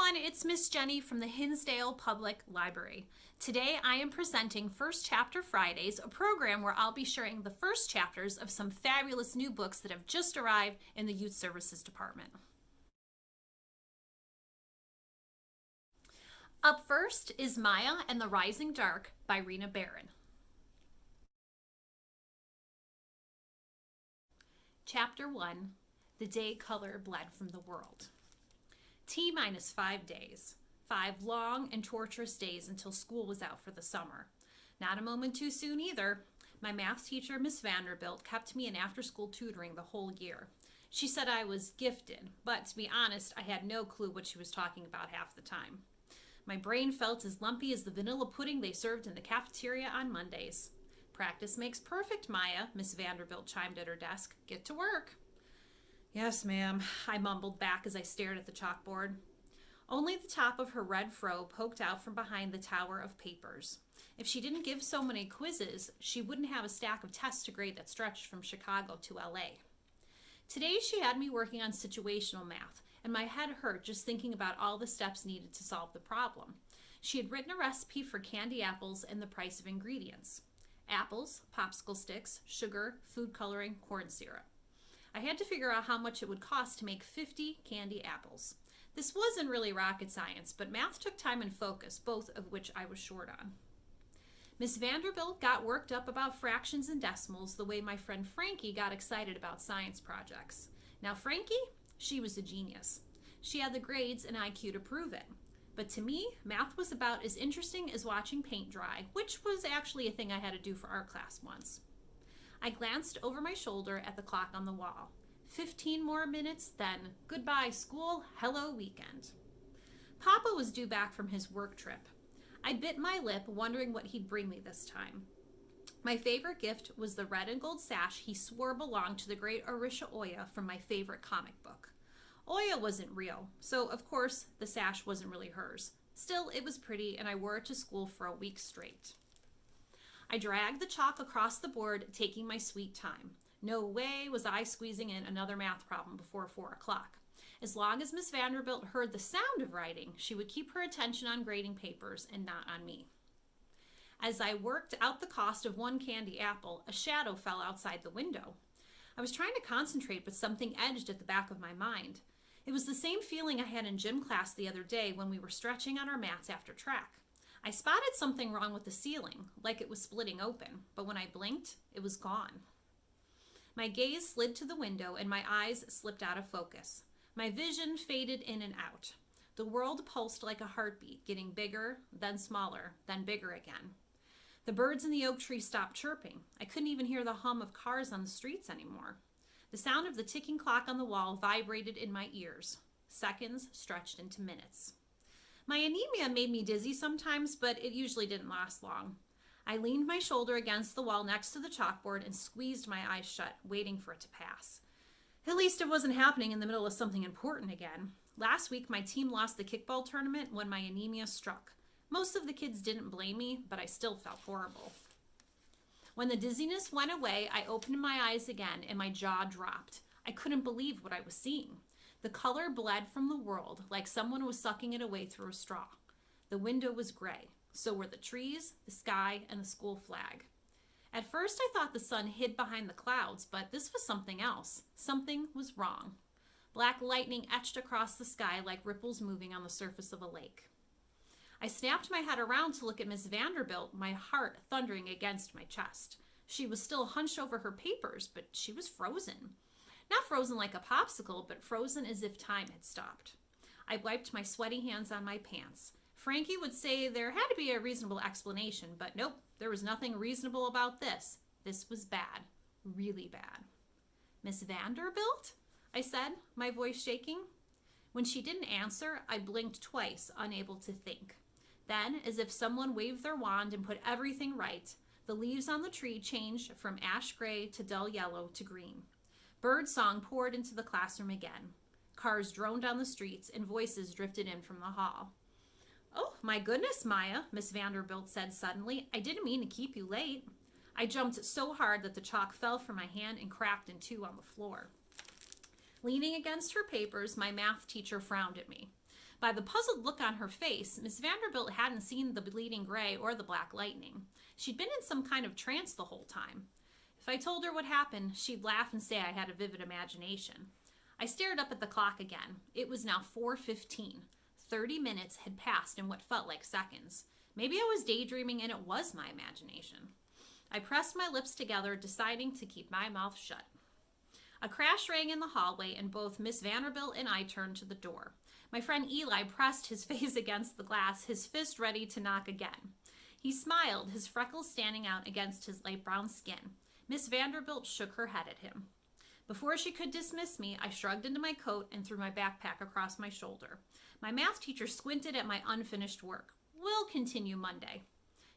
everyone, it's Miss Jenny from the Hinsdale Public Library. Today I am presenting First Chapter Fridays, a program where I'll be sharing the first chapters of some fabulous new books that have just arrived in the Youth Services Department. Up first is Maya and the Rising Dark by Rene Barron. Chapter 1, The Day Color Bled from the World. T-minus 5 days. 5 long and torturous days until school was out for the summer. Not a moment too soon either. My math teacher, Miss Vanderbilt, kept me in after-school tutoring the whole year. She said I was gifted, but to be honest, I had no clue what she was talking about half the time. My brain felt as lumpy as the vanilla pudding they served in the cafeteria on Mondays. Practice makes perfect, Maya, Miss Vanderbilt chimed at her desk. Get to work. Yes, ma'am, I mumbled back as I stared at the chalkboard. Only the top of her red fro poked out from behind the tower of papers. If she didn't give so many quizzes, she wouldn't have a stack of tests to grade that stretched from Chicago to LA. Today she had me working on situational math, and my head hurt just thinking about all the steps needed to solve the problem. She had written a recipe for candy apples and the price of ingredients. Apples, popsicle sticks, sugar, food coloring, corn syrup. I had to figure out how much it would cost to make 50 candy apples. This wasn't really rocket science, but math took time and focus, both of which I was short on. Miss Vanderbilt got worked up about fractions and decimals the way my friend Frankie got excited about science projects. Now Frankie, she was a genius. She had the grades and IQ to prove it. But to me, math was about as interesting as watching paint dry, which was actually a thing I had to do for art class once. I glanced over my shoulder at the clock on the wall. 15 more minutes, then goodbye school, hello weekend. Papa was due back from his work trip. I bit my lip, wondering what he'd bring me this time. My favorite gift was the red and gold sash he swore belonged to the great Orisha Oya from my favorite comic book. Oya wasn't real, so of course the sash wasn't really hers. Still, it was pretty, and I wore it to school for a week straight. I dragged the chalk across the board, taking my sweet time. No way was I squeezing in another math problem before 4 o'clock. As long as Miss Vanderbilt heard the sound of writing, she would keep her attention on grading papers and not on me. As I worked out the cost of 1 candy apple, a shadow fell outside the window. I was trying to concentrate, but something edged at the back of my mind. It was the same feeling I had in gym class the other day when we were stretching on our mats after track. I spotted something wrong with the ceiling, like it was splitting open, but when I blinked, it was gone. My gaze slid to the window and my eyes slipped out of focus. My vision faded in and out. The world pulsed like a heartbeat, getting bigger, then smaller, then bigger again. The birds in the oak tree stopped chirping. I couldn't even hear the hum of cars on the streets anymore. The sound of the ticking clock on the wall vibrated in my ears. Seconds stretched into minutes. My anemia made me dizzy sometimes, but it usually didn't last long. I leaned my shoulder against the wall next to the chalkboard and squeezed my eyes shut, waiting for it to pass. At least it wasn't happening in the middle of something important again. Last week, my team lost the kickball tournament when my anemia struck. Most of the kids didn't blame me, but I still felt horrible. When the dizziness went away, I opened my eyes again and my jaw dropped. I couldn't believe what I was seeing. The color bled from the world like someone was sucking it away through a straw. The window was gray. So were the trees, the sky, and the school flag. At first I thought the sun hid behind the clouds, but this was something else. Something was wrong. Black lightning etched across the sky like ripples moving on the surface of a lake. I snapped my head around to look at Miss Vanderbilt, my heart thundering against my chest. She was still hunched over her papers, but she was frozen. Not frozen like a popsicle, but frozen as if time had stopped. I wiped my sweaty hands on my pants. Frankie would say there had to be a reasonable explanation, but nope, there was nothing reasonable about this. This was bad. Really bad. Miss Vanderbilt? I said, my voice shaking. When she didn't answer, I blinked twice, unable to think. Then, as if someone waved their wand and put everything right, the leaves on the tree changed from ash gray to dull yellow to green. Bird song poured into the classroom again. Cars droned down the streets and voices drifted in from the hall. Oh, my goodness, Maya, Miss Vanderbilt said suddenly. I didn't mean to keep you late. I jumped so hard that the chalk fell from my hand and cracked in 2 on the floor. Leaning against her papers, my math teacher frowned at me. By the puzzled look on her face, Miss Vanderbilt hadn't seen the bleeding gray or the black lightning. She'd been in some kind of trance the whole time. If I told her what happened, she'd laugh and say I had a vivid imagination. I stared up at the clock again. It was now 4:15. 30 minutes had passed in what felt like seconds. Maybe I was daydreaming and it was my imagination. I pressed my lips together, deciding to keep my mouth shut. A crash rang in the hallway, and both Miss Vanderbilt and I turned to the door. My friend Eli pressed his face against the glass, his fist ready to knock again. He smiled, his freckles standing out against his light brown skin. Miss Vanderbilt shook her head at him. Before she could dismiss me, I shrugged into my coat and threw my backpack across my shoulder. My math teacher squinted at my unfinished work. We'll continue Monday.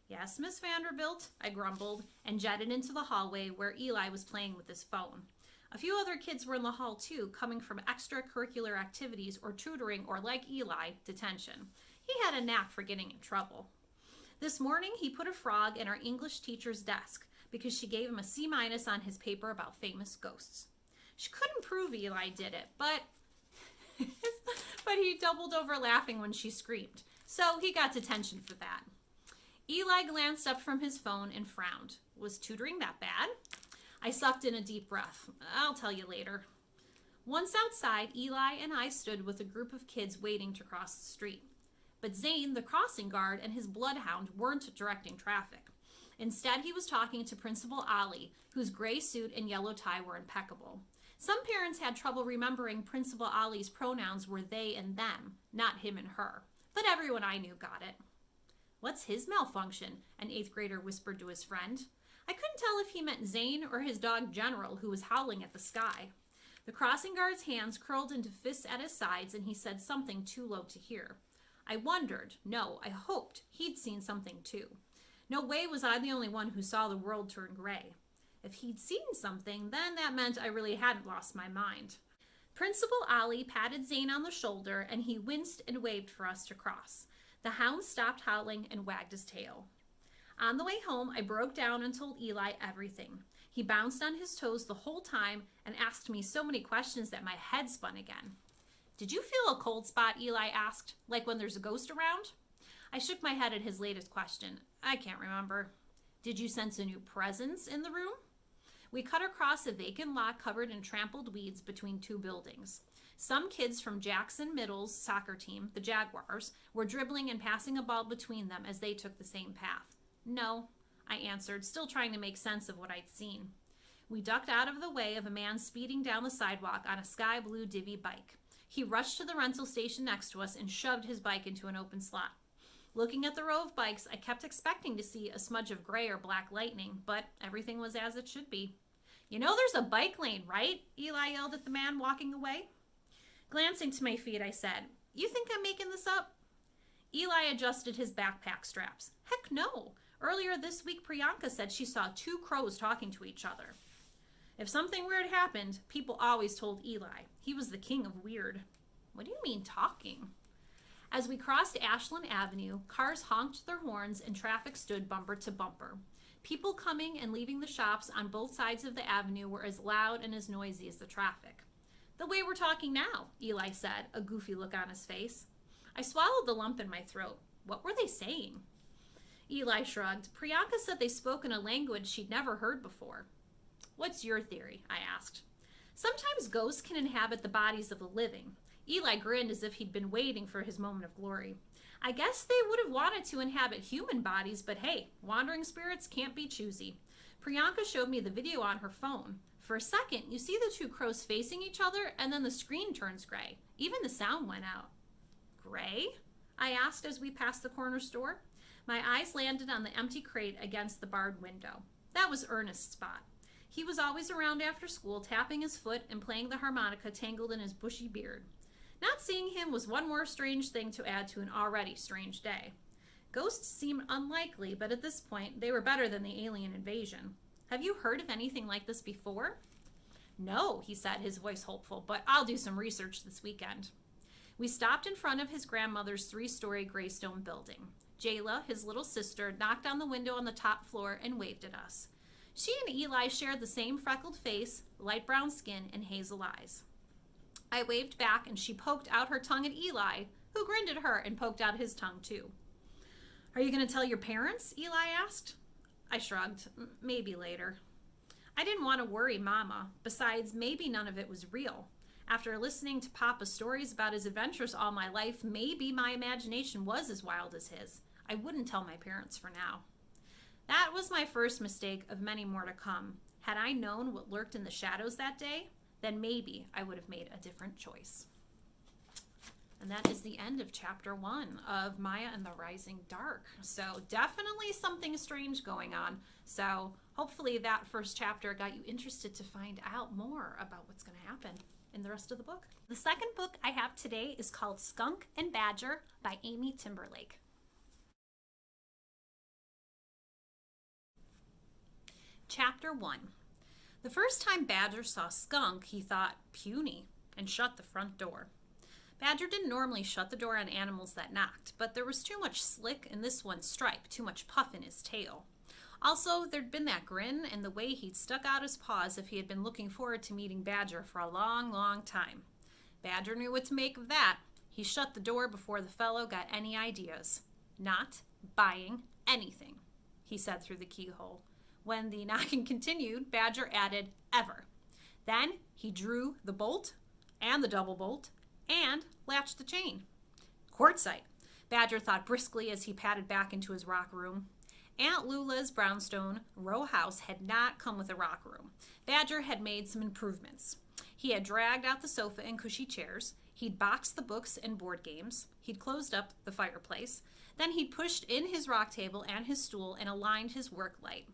Yes, Miss Vanderbilt, I grumbled, and jetted into the hallway where Eli was playing with his phone. A few other kids were in the hall too, coming from extracurricular activities or tutoring or, like Eli, detention. He had a knack for getting in trouble. This morning, he put a frog in our English teacher's desk because she gave him a C- on his paper about famous ghosts. She couldn't prove Eli did it, but he doubled over laughing when she screamed. So he got detention for that. Eli glanced up from his phone and frowned. Was tutoring that bad? I sucked in a deep breath. I'll tell you later. Once outside, Eli and I stood with a group of kids waiting to cross the street. But Zane, the crossing guard, and his bloodhound weren't directing traffic. Instead, he was talking to Principal Ali, whose gray suit and yellow tie were impeccable. Some parents had trouble remembering Principal Ali's pronouns were they and them, not him and her. But everyone I knew got it. What's his malfunction? An 8th grader whispered to his friend. I couldn't tell if he meant Zane or his dog General, who was howling at the sky. The crossing guard's hands curled into fists at his sides, and he said something too low to hear. I wondered, no, I hoped he'd seen something too. No way was I the only one who saw the world turn gray. If he'd seen something, then that meant I really hadn't lost my mind. Principal Ali patted Zane on the shoulder, and he winced and waved for us to cross. The hound stopped howling and wagged his tail. On the way home, I broke down and told Eli everything. He bounced on his toes the whole time and asked me so many questions that my head spun again. Did you feel a cold spot? Eli asked, like when there's a ghost around? I shook my head at his latest question. I can't remember. Did you sense a new presence in the room? We cut across a vacant lot covered in trampled weeds between two buildings. Some kids from Jackson Middle's soccer team, the Jaguars, were dribbling and passing a ball between them as they took the same path. No, I answered, still trying to make sense of what I'd seen. We ducked out of the way of a man speeding down the sidewalk on a sky blue divvy bike. He rushed to the rental station next to us and shoved his bike into an open slot. Looking at the row of bikes, I kept expecting to see a smudge of gray or black lightning, but everything was as it should be. You know there's a bike lane, right? Eli yelled at the man walking away. Glancing to my feet, I said, You think I'm making this up? Eli adjusted his backpack straps. Heck no. Earlier this week, Priyanka said she saw 2 crows talking to each other. If something weird happened, people always told Eli. He was the king of weird. What do you mean talking? As we crossed Ashland Avenue, cars honked their horns and traffic stood bumper to bumper. People coming and leaving the shops on both sides of the avenue were as loud and as noisy as the traffic. The way we're talking now, Eli said, a goofy look on his face. I swallowed the lump in my throat. What were they saying? Eli shrugged. Priyanka said they spoke in a language she'd never heard before. What's your theory? I asked. Sometimes ghosts can inhabit the bodies of the living. Eli grinned as if he'd been waiting for his moment of glory. I guess they would have wanted to inhabit human bodies, but hey, wandering spirits can't be choosy. Priyanka showed me the video on her phone. For a second, you see the 2 crows facing each other, and then the screen turns gray. Even the sound went out. Gray? I asked as we passed the corner store. My eyes landed on the empty crate against the barred window. That was Ernest's spot. He was always around after school, tapping his foot and playing the harmonica tangled in his bushy beard. Not seeing him was one more strange thing to add to an already strange day. Ghosts seemed unlikely, but at this point, they were better than the alien invasion. Have you heard of anything like this before? No, he said, his voice hopeful, but I'll do some research this weekend. We stopped in front of his grandmother's 3-story gray stone building. Jayla, his little sister, knocked on the window on the top floor and waved at us. She and Eli shared the same freckled face, light brown skin, and hazel eyes. I waved back, and she poked out her tongue at Eli, who grinned at her and poked out his tongue too. Are you going to tell your parents? Eli asked. I shrugged. Maybe later. I didn't want to worry Mama. Besides, maybe none of it was real. After listening to Papa's stories about his adventures all my life, maybe my imagination was as wild as his. I wouldn't tell my parents for now. That was my first mistake of many more to come. Had I known what lurked in the shadows that day, then maybe I would have made a different choice. And that is the end of chapter 1 of Maya and the Rising Dark. So definitely something strange going on. So hopefully that first chapter got you interested to find out more about what's going to happen in the rest of the book. The second book I have today is called Skunk and Badger by Amy Timberlake. Chapter 1. The first time Badger saw Skunk, he thought, puny, and shut the front door. Badger didn't normally shut the door on animals that knocked, but there was too much slick in this one's stripe, too much puff in his tail. Also, there'd been that grin and the way he'd stuck out his paws if he had been looking forward to meeting Badger for a long, long time. Badger knew what to make of that. He shut the door before the fellow got any ideas. Not buying anything, he said through the keyhole. When the knocking continued, Badger added, ever. Then he drew the bolt and the double bolt and latched the chain. Quartzite, Badger thought briskly as he padded back into his rock room. Aunt Lula's brownstone row house had not come with a rock room. Badger had made some improvements. He had dragged out the sofa and cushy chairs. He'd boxed the books and board games. He'd closed up the fireplace. Then he'd pushed in his rock table and his stool and aligned his work light.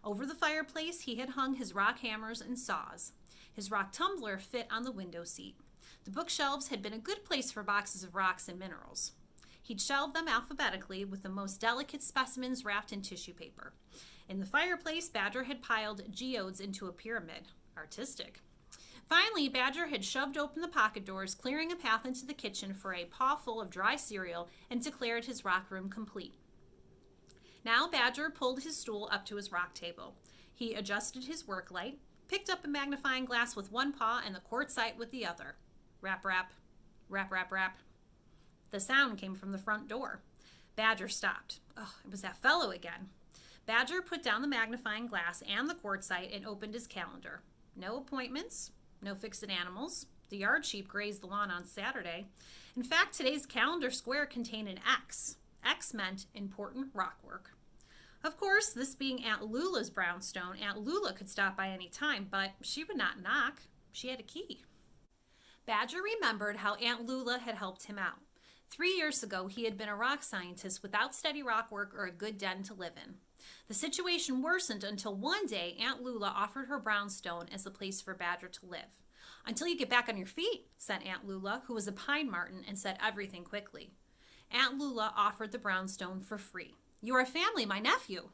Over the fireplace, he had hung his rock hammers and saws. His rock tumbler fit on the window seat. The bookshelves had been a good place for boxes of rocks and minerals. He'd shelved them alphabetically with the most delicate specimens wrapped in tissue paper. In the fireplace, Badger had piled geodes into a pyramid. Artistic. Finally, Badger had shoved open the pocket doors, clearing a path into the kitchen for a paw full of dry cereal, and declared his rock room complete. Now Badger pulled his stool up to his rock table. He adjusted his work light, picked up a magnifying glass with one paw and the quartzite with the other. Rap, rap, rap, rap, rap. The sound came from the front door. Badger stopped. Oh, it was that fellow again. Badger put down the magnifying glass and the quartzite and opened his calendar. No appointments, no fixed animals. The yard sheep grazed the lawn on Saturday. In fact, today's calendar square contained an X. X meant important rock work. Of course, this being Aunt Lula's brownstone, Aunt Lula could stop by any time, but she would not knock. She had a key. Badger remembered how Aunt Lula had helped him out. 3 years ago, he had been a rock scientist without steady rock work or a good den to live in. The situation worsened until one day Aunt Lula offered her brownstone as a place for Badger to live. Until you get back on your feet, said Aunt Lula, who was a pine marten and said everything quickly. Aunt Lula offered the brownstone for free. You're a family, my nephew.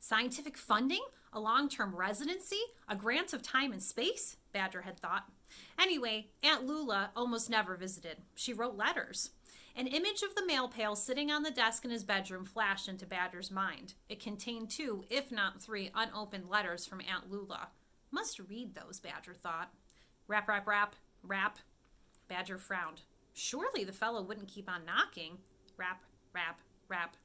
Scientific funding? A long-term residency? A grant of time and space? Badger had thought. Anyway, Aunt Lula almost never visited. She wrote letters. An image of the mail pail sitting on the desk in his bedroom flashed into Badger's mind. It contained 2, if not 3, unopened letters from Aunt Lula. Must read those, Badger thought. Rap, rap, rap, rap. Badger frowned. Surely the fellow wouldn't keep on knocking. Rap, rap, rap.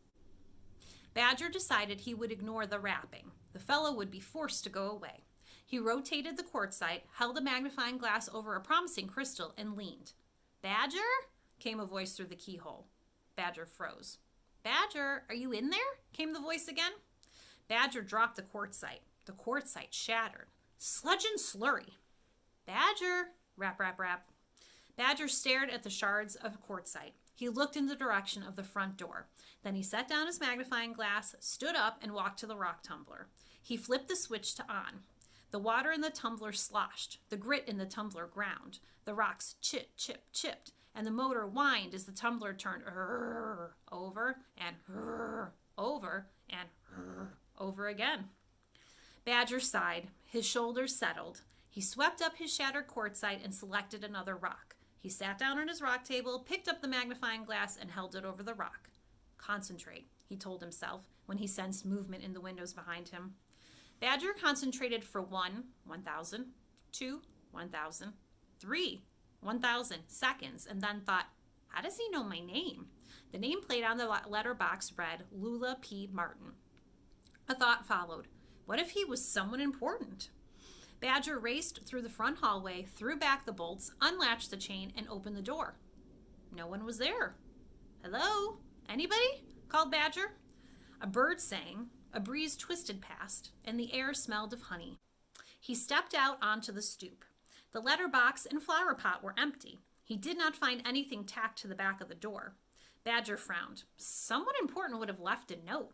Badger decided he would ignore the rapping. The fellow would be forced to go away. He rotated the quartzite, held a magnifying glass over a promising crystal, and leaned. Badger? Came a voice through the keyhole. Badger froze. Badger, are you in there? Came the voice again. Badger dropped the quartzite. The quartzite shattered. Sludge and slurry. Badger, rap, rap, rap. Badger stared at the shards of quartzite. He looked in the direction of the front door. Then he set down his magnifying glass, stood up, and walked to the rock tumbler. He flipped the switch to on. The water in the tumbler sloshed. The grit in the tumbler ground. The rocks chipped, and the motor whined as the tumbler turned over and over and over again. Badger sighed. His shoulders settled. He swept up his shattered quartzite and selected another rock. He sat down on his rock table, picked up the magnifying glass, and held it over the rock. Concentrate, he told himself when he sensed movement in the windows behind him. Badger concentrated for 1, 1,000, 2, 1,000, 3, 1,000 seconds, and then thought, How does he know my name? The nameplate on the letterbox read Lula P. Martin. A thought followed. What if he was someone important? Badger raced through the front hallway, threw back the bolts, unlatched the chain, and opened the door. No one was there. Hello? Anybody? Called Badger. A bird sang, a breeze twisted past, and the air smelled of honey. He stepped out onto the stoop. The letterbox and flower pot were empty. He did not find anything tacked to the back of the door. Badger frowned. Someone important would have left a note.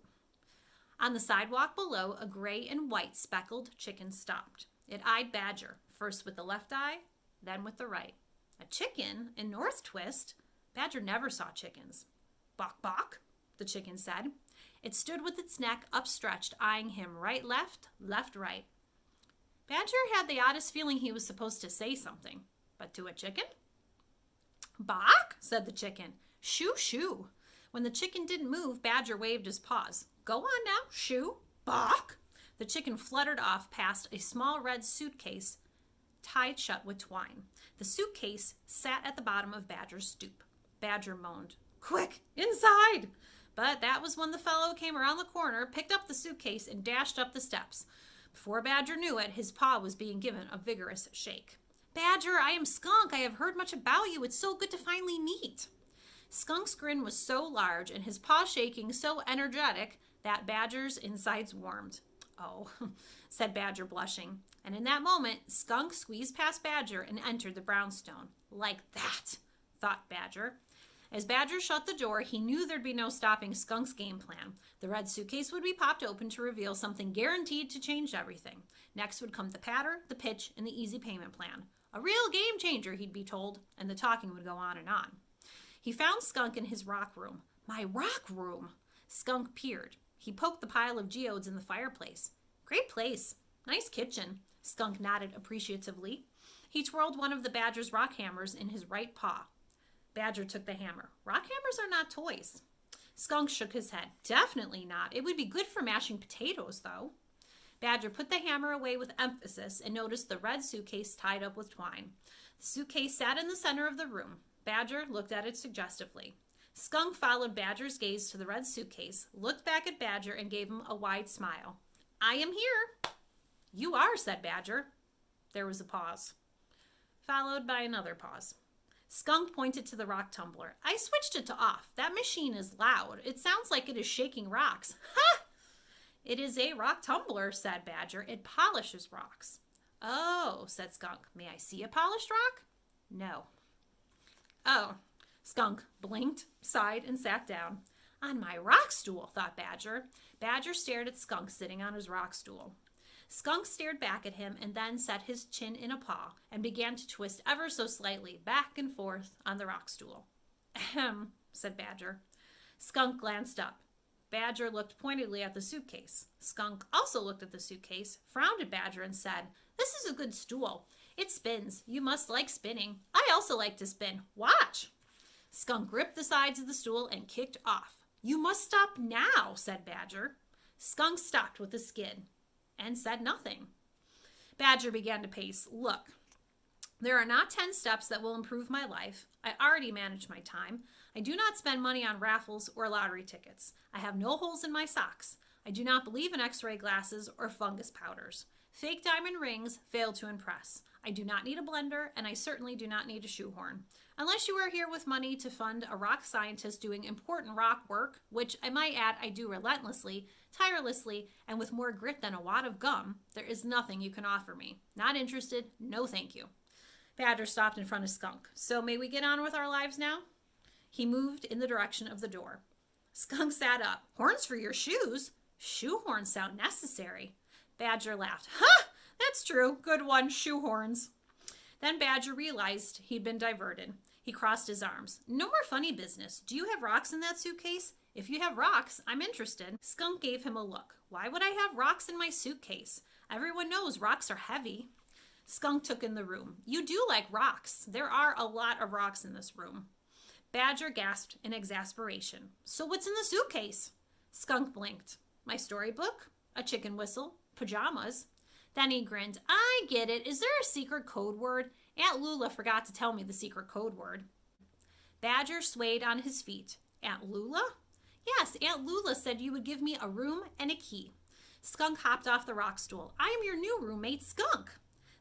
On the sidewalk below, a gray and white speckled chicken stopped. It eyed Badger, first with the left eye, then with the right. A chicken in North Twist? Badger never saw chickens. Bok bok, the chicken said. It stood with its neck upstretched, eyeing him right, left, right. Badger had the oddest feeling he was supposed to say something. But to a chicken? Bok, said the chicken. Shoo, shoo. When the chicken didn't move, Badger waved his paws. Go on now, shoo, bok. The chicken fluttered off past a small red suitcase tied shut with twine. The suitcase sat at the bottom of Badger's stoop. Badger moaned, Quick, inside! But that was when the fellow came around the corner, picked up the suitcase, and dashed up the steps. Before Badger knew it, his paw was being given a vigorous shake. Badger, I am Skunk. I have heard much about you. It's so good to finally meet. Skunk's grin was so large and his paw shaking so energetic that Badger's insides warmed. Oh, said Badger, blushing. And in that moment, Skunk squeezed past Badger and entered the brownstone. Like that, thought Badger. As Badger shut the door, he knew there'd be no stopping Skunk's game plan. The red suitcase would be popped open to reveal something guaranteed to change everything. Next would come the patter, the pitch, and the easy payment plan. A real game changer, he'd be told, and the talking would go on and on. He found Skunk in his rock room. My rock room! Skunk peered. He poked the pile of geodes in the fireplace. Great place. Nice kitchen. Skunk nodded appreciatively. He twirled one of the Badger's rock hammers in his right paw. Badger took the hammer. Rock hammers are not toys. Skunk shook his head. Definitely not. It would be good for mashing potatoes, though. Badger put the hammer away with emphasis and noticed the red suitcase tied up with twine. The suitcase sat in the center of the room. Badger looked at it suggestively. Skunk followed Badger's gaze to the red suitcase, looked back at Badger, and gave him a wide smile. I am here. You are, said Badger. There was a pause, followed by another pause. Skunk pointed to the rock tumbler. I switched it to off. That machine is loud. It sounds like it is shaking rocks. Ha! It is a rock tumbler, said Badger. It polishes rocks. Oh, said Skunk. May I see a polished rock? No. Oh. Skunk blinked, sighed, and sat down. On my rock stool, thought Badger. Badger stared at Skunk sitting on his rock stool. Skunk stared back at him and then set his chin in a paw and began to twist ever so slightly back and forth on the rock stool. Ahem, said Badger. Skunk glanced up. Badger looked pointedly at the suitcase. Skunk also looked at the suitcase, frowned at Badger, and said, This is a good stool. It spins. You must like spinning. I also like to spin. Watch. Skunk gripped the sides of the stool and kicked off. You must stop now, said Badger. Skunk stopped with a skid and said nothing. Badger began to pace. Look, there are not 10 steps that will improve my life. I already manage my time. I do not spend money on raffles or lottery tickets. I have no holes in my socks. I do not believe in x-ray glasses or fungus powders. Fake diamond rings fail to impress. I do not need a blender, and I certainly do not need a shoehorn. Unless you are here with money to fund a rock scientist doing important rock work, which I might add I do relentlessly, tirelessly, and with more grit than a wad of gum, there is nothing you can offer me. Not interested, no thank you. Badger stopped in front of Skunk. So may we get on with our lives now? He moved in the direction of the door. Skunk sat up. Horns for your shoes? Shoehorns sound necessary. Badger laughed. Ha! That's true. Good one, shoehorns. Then Badger realized he'd been diverted. He crossed his arms. No more funny business. Do you have rocks in that suitcase? If you have rocks, I'm interested. Skunk gave him a look. Why would I have rocks in my suitcase? Everyone knows rocks are heavy. Skunk took in the room. You do like rocks. There are a lot of rocks in this room. Badger gasped in exasperation. So what's in the suitcase? Skunk blinked. My storybook? A chicken whistle? Pajamas? Then he grinned. I get it. Is there a secret code word? Aunt Lula forgot to tell me the secret code word. Badger swayed on his feet. Aunt Lula? Yes, Aunt Lula said you would give me a room and a key. Skunk hopped off the rock stool. I am your new roommate, Skunk.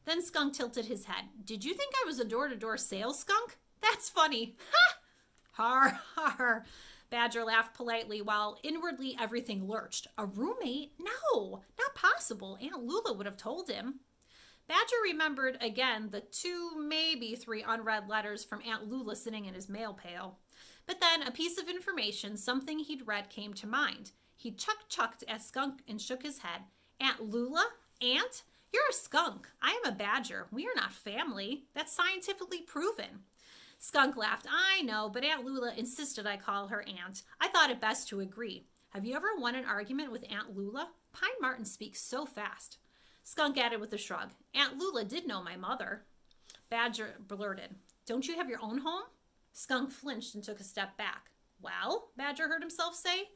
Then Skunk tilted his head. Did you think I was a door-to-door sales skunk? That's funny. Ha! Har, har. Badger laughed politely while inwardly everything lurched. A roommate? No, not possible. Aunt Lula would have told him. Badger remembered again the 2, maybe 3 unread letters from Aunt Lula sitting in his mail pail. But then a piece of information, something he'd read, came to mind. He chucked at Skunk and shook his head. Aunt Lula? Aunt? You're a skunk. I am a badger. We are not family. That's scientifically proven. Skunk laughed. I know, but Aunt Lula insisted I call her Aunt. I thought it best to agree. Have you ever won an argument with Aunt Lula? Pine Marten speaks so fast. Skunk added with a shrug. Aunt Lula did know my mother. Badger blurted. Don't you have your own home? Skunk flinched and took a step back. Well, Badger heard himself say.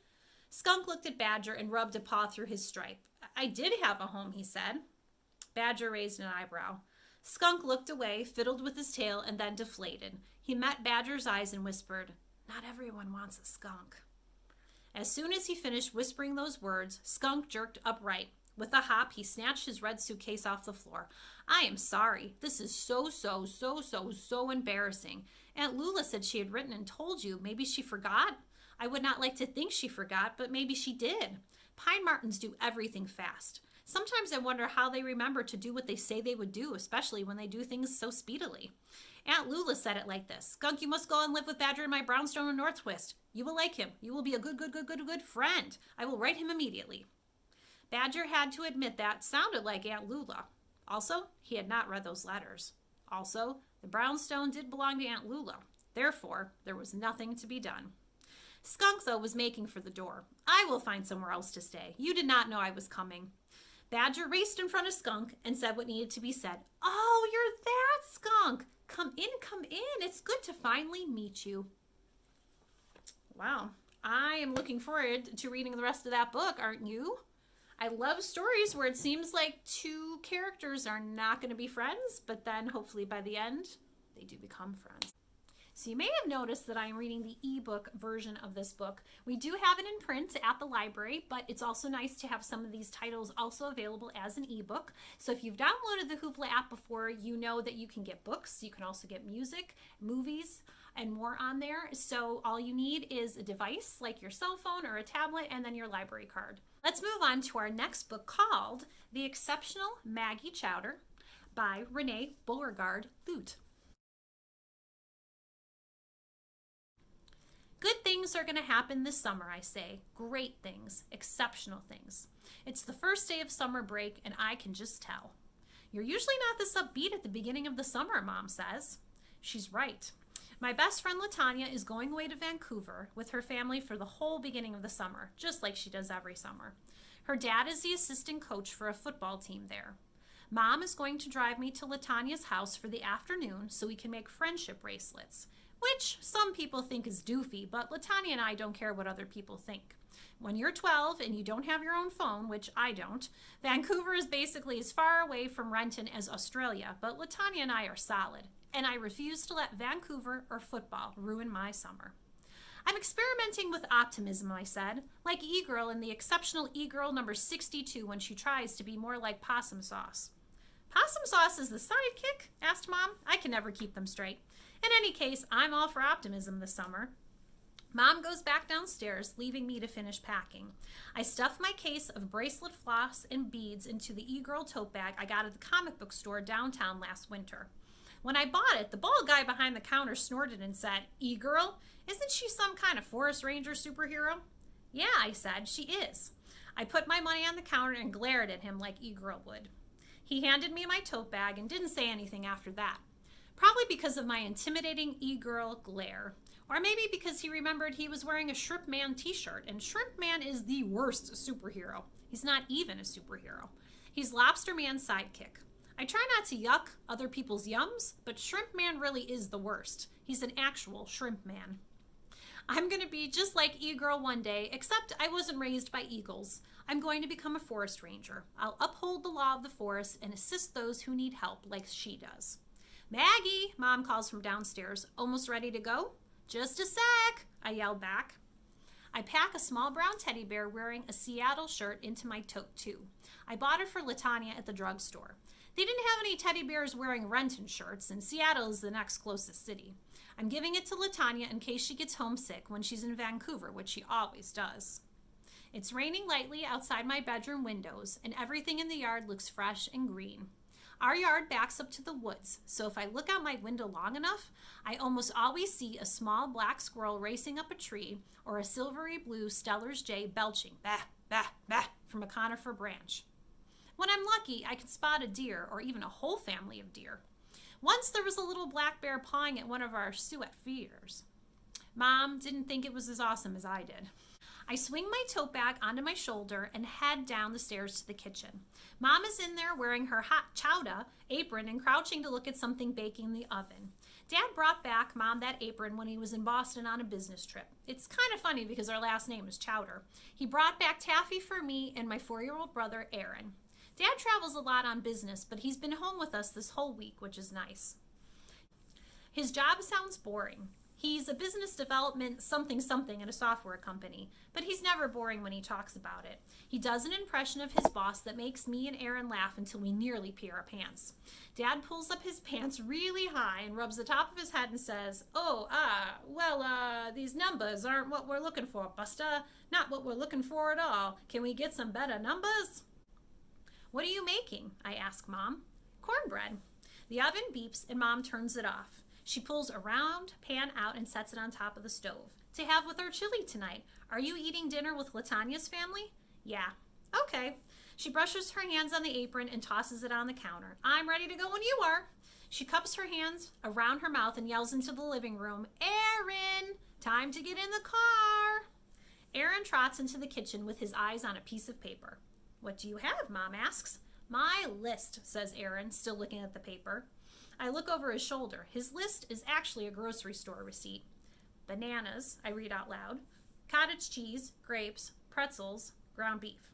Skunk looked at Badger and rubbed a paw through his stripe. I did have a home, he said. Badger raised an eyebrow. Skunk looked away, fiddled with his tail, and then deflated. He met Badger's eyes and whispered, Not everyone wants a skunk. As soon as he finished whispering those words, Skunk jerked upright. With a hop, he snatched his red suitcase off the floor. I am sorry. This is so embarrassing. Aunt Lula said she had written and told you. Maybe she forgot? I would not like to think she forgot, but maybe she did. Pine Martens do everything fast. Sometimes I wonder how they remember to do what they say they would do, especially when they do things so speedily. Aunt Lula said it like this. Skunk, you must go and live with Badger in my brownstone and North Twist. You will like him. You will be a good friend. I will write him immediately. Badger had to admit that sounded like Aunt Lula. Also, he had not read those letters. Also, the brownstone did belong to Aunt Lula. Therefore, there was nothing to be done. Skunk, though, was making for the door. I will find somewhere else to stay. You did not know I was coming. Badger raced in front of Skunk and said what needed to be said. Oh, you're that Skunk. Come in, come in. It's good to finally meet you. Wow. I am looking forward to reading the rest of that book, aren't you? I love stories where it seems like 2 characters are not going to be friends, but then hopefully by the end, they do become friends. So you may have noticed that I'm reading the ebook version of this book. We do have it in print at the library, but it's also nice to have some of these titles also available as an ebook. So if you've downloaded the Hoopla app before, you know that you can get books. You can also get music, movies, and more on there. So all you need is a device like your cell phone or a tablet and then your library card. Let's move on to our next book called The Exceptional Maggie Chowder by Renee Beauregard, Lute. Good things are going to happen this summer, I say. Great things, exceptional things. It's the first day of summer break, and I can just tell. You're usually not this upbeat at the beginning of the summer, Mom says. She's right. My best friend Latanya is going away to Vancouver with her family for the whole beginning of the summer, just like she does every summer. Her dad is the assistant coach for a football team there. Mom is going to drive me to Latanya's house for the afternoon so we can make friendship bracelets, which some people think is doofy, but Latanya and I don't care what other people think. When you're 12 and you don't have your own phone, which I don't, Vancouver is basically as far away from Renton as Australia, but Latanya and I are solid, and I refuse to let Vancouver or football ruin my summer. I'm experimenting with optimism, I said, like E-Girl in the Exceptional E-Girl number 62 when she tries to be more like Possum Sauce. Possum Sauce is the sidekick? Asked Mom. I can never keep them straight. In any case, I'm all for optimism this summer. Mom goes back downstairs, leaving me to finish packing. I stuff my case of bracelet floss and beads into the E-Girl tote bag I got at the comic book store downtown last winter. When I bought it, the bald guy behind the counter snorted and said, E-Girl, isn't she some kind of forest ranger superhero? Yeah, I said, she is. I put my money on the counter and glared at him like E-Girl would. He handed me my tote bag and didn't say anything after that. Probably because of my intimidating E-Girl glare. Or maybe because he remembered he was wearing a Shrimp Man t-shirt, and Shrimp Man is the worst superhero. He's not even a superhero. He's Lobster Man's sidekick. I try not to yuck other people's yums, but Shrimp Man really is the worst. He's an actual Shrimp Man. I'm going to be just like E-Girl one day, except I wasn't raised by eagles. I'm going to become a forest ranger. I'll uphold the law of the forest and assist those who need help like she does. Maggie, Mom calls from downstairs. Almost ready to go? Just a sec, I yelled back. I pack a small brown teddy bear wearing a Seattle shirt into my tote, too. I bought it for Latanya at the drugstore. They didn't have any teddy bears wearing Renton shirts, and Seattle is the next closest city. I'm giving it to Latanya in case she gets homesick when she's in Vancouver, which she always does. It's raining lightly outside my bedroom windows, and everything in the yard looks fresh and green. Our yard backs up to the woods, so if I look out my window long enough, I almost always see a small black squirrel racing up a tree or a silvery blue Steller's jay belching, bah, bah, bah, from a conifer branch. When I'm lucky, I can spot a deer or even a whole family of deer. Once there was a little black bear pawing at one of our suet feeders. Mom didn't think it was as awesome as I did. I swing my tote bag onto my shoulder and head down the stairs to the kitchen. Mom is in there wearing her hot chowder apron and crouching to look at something baking in the oven. Dad brought back Mom that apron when he was in Boston on a business trip. It's kind of funny because our last name is Chowder. He brought back taffy for me and my 4-year-old brother, Aaron. Dad travels a lot on business, but he's been home with us this whole week, which is nice. His job sounds boring. He's a business development something at a software company, but he's never boring when he talks about it. He does an impression of his boss that makes me and Aaron laugh until we nearly pee our pants. Dad pulls up his pants really high and rubs the top of his head and says, these numbers aren't what we're looking for, Buster. Not what we're looking for at all. Can we get some better numbers? What are you making? I ask Mom. Cornbread. The oven beeps and Mom turns it off. She pulls a round pan out and sets it on top of the stove. To have with our chili tonight. Are you eating dinner with Latanya's family? Yeah. Okay. She brushes her hands on the apron and tosses it on the counter. I'm ready to go when you are. She cups her hands around her mouth and yells into the living room, Aaron, time to get in the car. Aaron trots into the kitchen with his eyes on a piece of paper. What do you have? Mom asks. My list, says Aaron, still looking at the paper. I look over his shoulder. His list is actually a grocery store receipt. Bananas, I read out loud. Cottage cheese, grapes, pretzels, ground beef.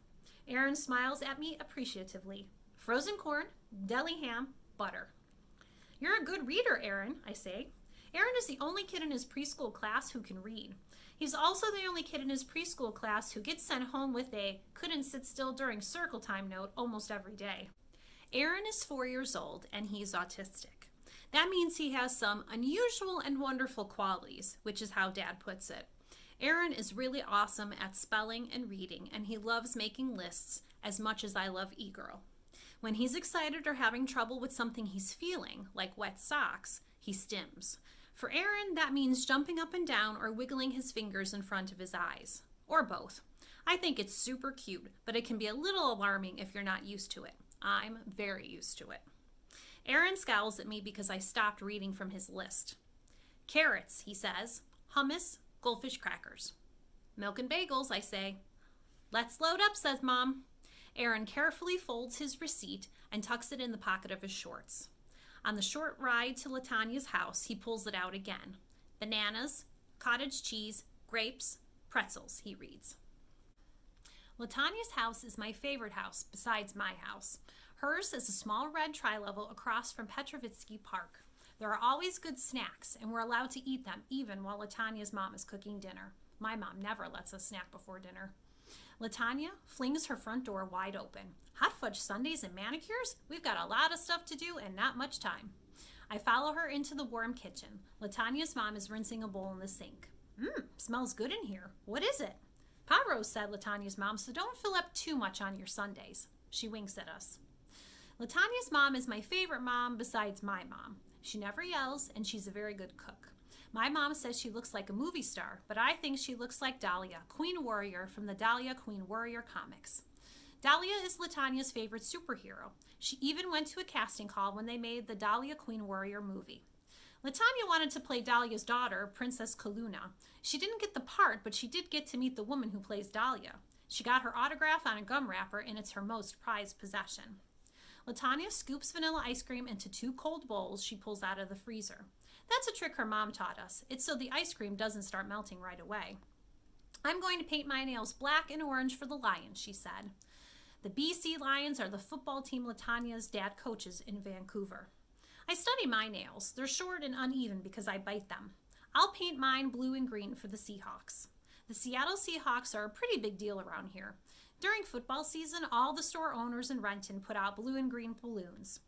Aaron smiles at me appreciatively. Frozen corn, deli ham, butter. You're a good reader, Aaron, I say. Aaron is the only kid in his preschool class who can read. He's also the only kid in his preschool class who gets sent home with a couldn't sit still during circle time note almost every day. Aaron is 4 years old and he's autistic. That means he has some unusual and wonderful qualities, which is how Dad puts it. Aaron is really awesome at spelling and reading, and he loves making lists as much as I love e-girl. When he's excited or having trouble with something he's feeling, like wet socks, he stims. For Aaron, that means jumping up and down or wiggling his fingers in front of his eyes, or both. I think it's super cute, but it can be a little alarming if you're not used to it. I'm very used to it. Aaron scowls at me because I stopped reading from his list. Carrots, he says. Hummus, goldfish crackers. Milk and bagels, I say. Let's load up, says Mom. Aaron carefully folds his receipt and tucks it in the pocket of his shorts. On the short ride to Latanya's house, he pulls it out again. Bananas, cottage cheese, grapes, pretzels, he reads. Latanya's house is my favorite house besides my house. Hers is a small red tri-level across from Petrovitsky Park. There are always good snacks, and we're allowed to eat them even while Latanya's mom is cooking dinner. My mom never lets us snack before dinner. Latanya flings her front door wide open. Hot fudge sundaes and manicures? We've got a lot of stuff to do and not much time. I follow her into the warm kitchen. Latanya's mom is rinsing a bowl in the sink. Smells good in here. What is it? Pot roast, said Latanya's mom, so don't fill up too much on your sundaes. She winks at us. Latanya's mom is my favorite mom besides my mom. She never yells, and she's a very good cook. My mom says she looks like a movie star, but I think she looks like Dahlia, Queen Warrior from the Dahlia Queen Warrior comics. Dahlia is Latanya's favorite superhero. She even went to a casting call when they made the Dahlia Queen Warrior movie. Latanya wanted to play Dahlia's daughter, Princess Kaluna. She didn't get the part, but she did get to meet the woman who plays Dahlia. She got her autograph on a gum wrapper, and it's her most prized possession. Latanya scoops vanilla ice cream into 2 cold bowls she pulls out of the freezer. That's a trick her mom taught us. It's so the ice cream doesn't start melting right away. I'm going to paint my nails black and orange for the Lions, she said. The BC Lions are the football team Latanya's dad coaches in Vancouver. I study my nails. They're short and uneven because I bite them. I'll paint mine blue and green for the Seahawks. The Seattle Seahawks are a pretty big deal around here. During football season, all the store owners in Renton put out blue and green balloons.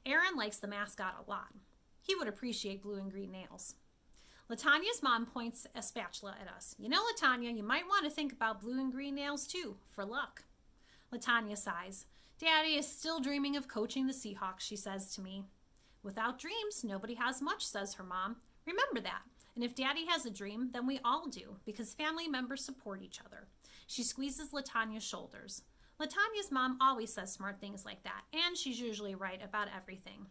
Aaron likes the mascot a lot. He would appreciate blue and green nails. Latanya's mom points a spatula at us. You know, Latanya, you might want to think about blue and green nails too, for luck. Latanya sighs. Daddy is still dreaming of coaching the Seahawks, she says to me. Without dreams, nobody has much, says her mom. Remember that. And if Daddy has a dream, then we all do, because family members support each other. She squeezes Latanya's shoulders. Latanya's mom always says smart things like that, and she's usually right about everything.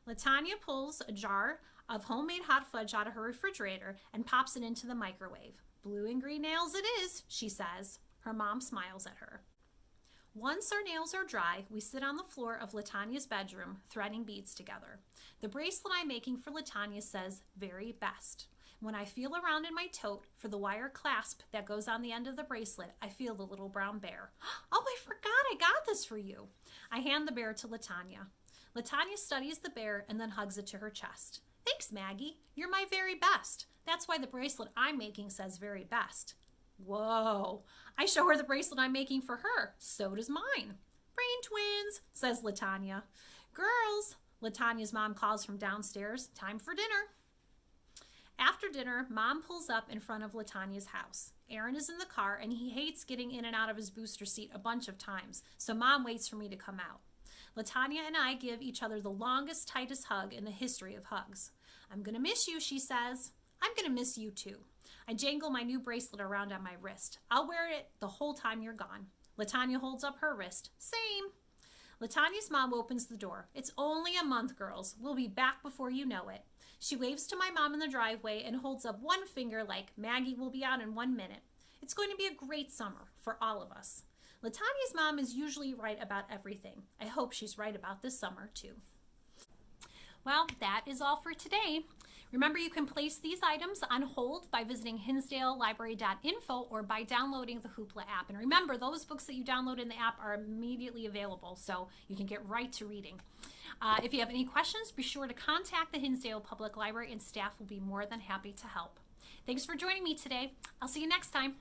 Latanya pulls a jar of homemade hot fudge out of her refrigerator and pops it into the microwave. Blue and green nails it is, she says. Her mom smiles at her. Once our nails are dry, we sit on the floor of Latanya's bedroom, threading beads together. The bracelet I'm making for Latanya says, very best. When I feel around in my tote for the wire clasp that goes on the end of the bracelet, I feel the little brown bear. Oh, I forgot I got this for you. I hand the bear to Latanya. Latanya studies the bear and then hugs it to her chest. Thanks, Maggie. You're my very best. That's why the bracelet I'm making says very best. Whoa. I show her the bracelet I'm making for her. So does mine. Brain twins, says Latanya. Girls, Latanya's mom calls from downstairs. Time for dinner. After dinner, Mom pulls up in front of Latanya's house. Aaron is in the car, and he hates getting in and out of his booster seat a bunch of times, so Mom waits for me to come out. Latanya and I give each other the longest, tightest hug in the history of hugs. I'm going to miss you, she says. I'm going to miss you, too. I jangle my new bracelet around on my wrist. I'll wear it the whole time you're gone. Latanya holds up her wrist. Same. Latanya's mom opens the door. It's only a month, girls. We'll be back before you know it. She waves to my mom in the driveway and holds up one finger like Maggie will be out in 1 minute. It's going to be a great summer for all of us. Latanya's mom is usually right about everything. I hope she's right about this summer, too. Well, that is all for today. Remember, you can place these items on hold by visiting hinsdalelibrary.info or by downloading the Hoopla app. And remember, those books that you download in the app are immediately available, so you can get right to reading. If you have any questions, be sure to contact the Hinsdale Public Library, and staff will be more than happy to help. Thanks for joining me today. I'll see you next time.